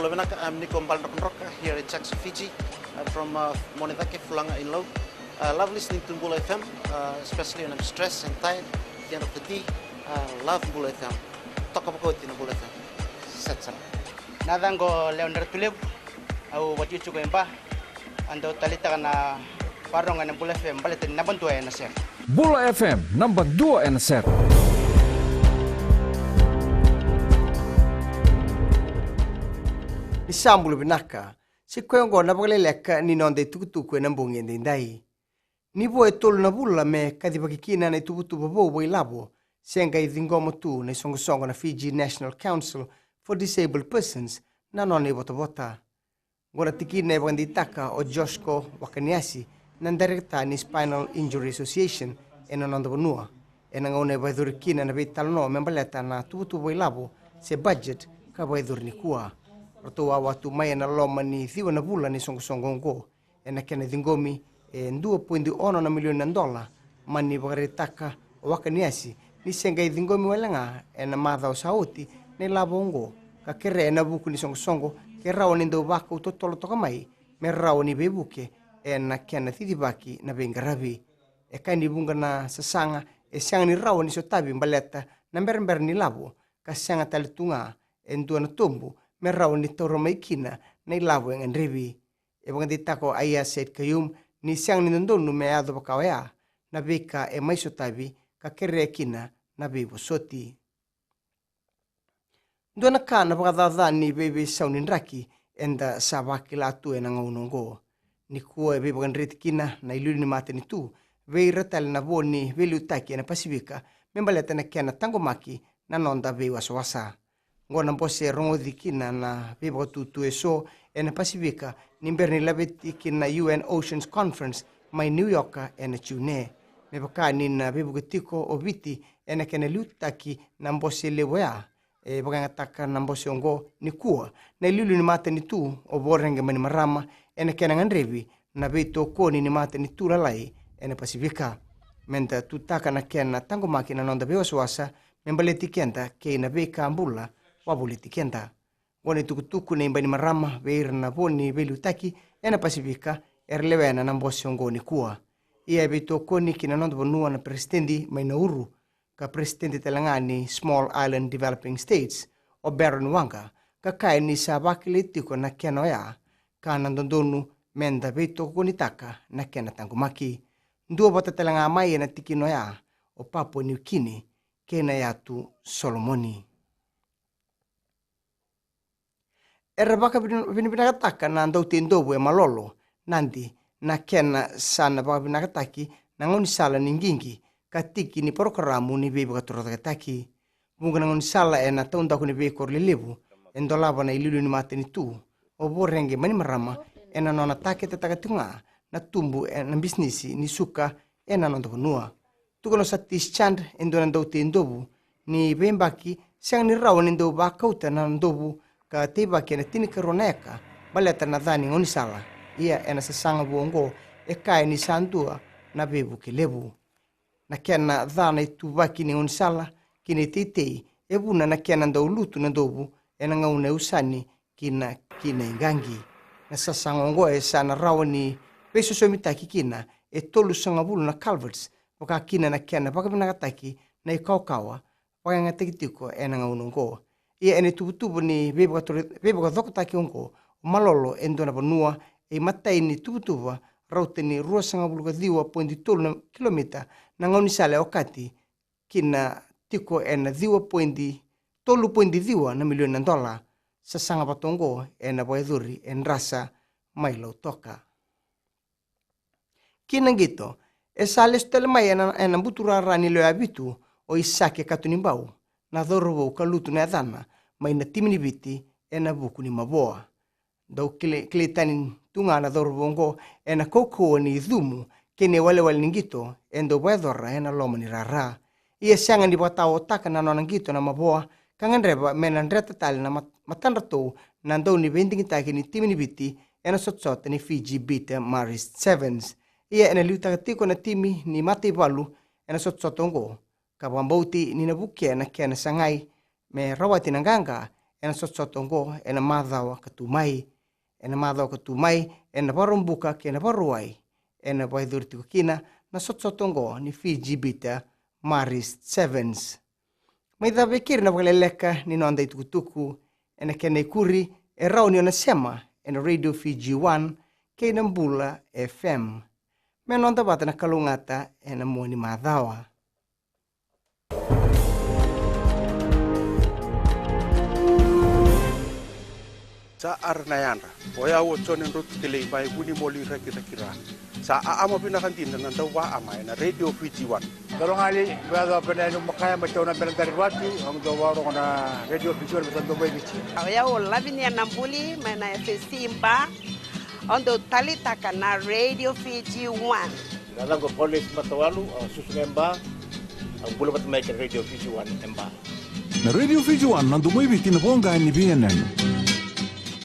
Bulavinaka. I'm Nico Mbalnroka here in Jackson, Fiji. I'm from Monedake, Fulanga in Low. Love listening to Bula FM, especially when I'm stressed and tired at the end of the day. Love Bula FM. Talk about it in Bula FM. Set sana. Nadango Leonard Tulib, au what you to go and buy, and the Talita na Parong and Bula FM, but it never do anything. Bula FM, number 2 and set. Isambulu binaka, si kwengo na bagaleleka ni nonde tukutuku na mbungi ndai. Ni boe tolu na bula me kadibakikina na tubutubu bobo ilabo, senga idhingomo tu na songo na Fiji National Council for Disabled Persons na noni bota. Ngora tikina baganditaka o Joshko Wakaniasi na direkta ni Spinal Injury Association ena nondo bonua. Ena ngone baidurikina na betalno membaleta na tubutubu ilabo se budget ka baidurni kuwa. Rotoa watu mai na loma ni thiwa na bula ni songo ena kena dhingomi $2.1 milioni mani bagaretaka o Wakaniasi ni senga dhingomi walanga ena madha o sauti ni labongo ka kere ena buku ni songo ke rao ni ndo baka utotolo toka mai me rao ni bebuke ena kena thidibaki na bengarabi e kaini bunga na sasanga e siang ni rao ni sotabi mbaleta na mberember ni labo ka sianga talitunga endua na tombu me rao ni toro maikina na ilabo yang enrebi e banganditako aya said kayum ni siang ni ndonu me ado bakawaya na beka e maiso tabi ka kere kina na bebo soti ndona kana bakadada ni bebe saunin raki enda sabaki latu ena ngaunongo ni kuo e bebo ganrit kina na iluni ni mate ni tu veira tal na boni velu taki na pasifika membaleta na kena tangomaki na nonda be waswasa ngona mbose rongo dikina na bebo tutu eso ena pasifika nimberni labeti kina UN Oceans Conference mai New York ena chune mebakani na bebo gitiko obiti ena kena lutaki na mbose lewa e bagangataka na mbose ongo ni kuwa na ilulu ni mate ni tu o borenge mani marama ena kena ngandrevi na beto koni ni mate ni tu lalai ena pasifika menta tutaka na kena tango maki na nonda bewa swasa membaleti kenda ke na beka ambula wabuleti kenda wani tukutuku na imbani marama veira na boni velu taki ena pasifika erlewena na mbose ongo ni kuwa ia beto koni kina nonda bonua na presidenti mai Nauru ka presidente talangani Small Island Developing States o Baron Wanga ka kai ni sabaki tiko na keno ya ka nandondonu menda beto konitaka na kena tangumaki nduo bota talanga mai na tikino ya o Papua New Guinea kena yatu Solomoni baka binibinakataka na ndauti ndobu e malolo nandi na kena sana baka binakataki na ngoni sala ningingi katiki ni programu ni bebe katorakataki bunga na ngoni sala na taunda kuni bebe korlelebu endolaba na ilulu ni mate ni tu o borenge mani marama ena nona take tatakatunga na tumbu na bisnisi ni suka ena nonda bonua tukono satis chand endona ndauti ndobu ni bembaki siang ni rawa ni ndobu bakauta na ndobu ka teba kena tini karoneka baleta na dhani ngoni sala ia ena sasanga buongo kai ni sandua na bebu kilebu na kena dhana itubaki ni ngoni sala kini titei ebuna na kena ndaulutu na ndobu ena ngaune usani kina ingangi na sasanga ngo sana rawani beso somitaki kina tolu sanga bulu na culverts poka kina na kena baka binakataki na ikaukawa paka ngatikitiko ena ngaunongo ia ene tubutubu ni bebo katokotaki ongo malolo endona bonua matai ni tubutuba raute ni rua sanga bulu kadhiwa pointi tolu na kilomita na ngauni sale okati kina tiko ena dhiwa pointi tolu pointi dhiwa na milioni $1 sasanga patongo ena boedhuri en rasa mailo toka kina ngito sale stele mai ena butura rani lo abitu o isake katunimbau na dhorobo kalutu na dhana mai na timini biti ena buku ni maboa dau kilitani tunga na dhorobo ngo ena koko ni dhumu kene wale ningito endo boedhora ena loma ni rara ia sianga ni batao taka na nona ngito na maboa kanganreba menandreta tali na matanrato na ndau ni bendingitaki ni timini biti ena sotsot ni Fiji Beta Maris Sevens ia ena liutakatiko na timi ni mate balu ena sotsotongo kabambauti ni nabuke na kena sangai me rawati nanganga ena sotongo ena madhawa katumai ena madhawa katumai ena parumbuka kena paruai ena paidurti kina na sotongo ni Fiji bita Maris Sevens maidha bekir na pagaleleka ni nonda itukutuku ena kene kuri e rauni ona sema ena Radio Fiji 1 kena Mbula FM menonda bata na kalungata ena moni madhawa sa arnayanda oya wo chonen rut tele bai guni moli rakira sa ama pinakantin na dawa ama na Radio Fiji 1 dalongali baga penenu makaya matona penantari watu ang dawaro na Radio Fiji 1 besan dobai bichi oya wo labini nambuli mana fesimba ondo talita kana Radio Fiji 1 dalango police matawalu susungemba ang bula matmay Radio Fiji 1 emba na Radio Fiji 1 nandu mai biti na bonga ni BNN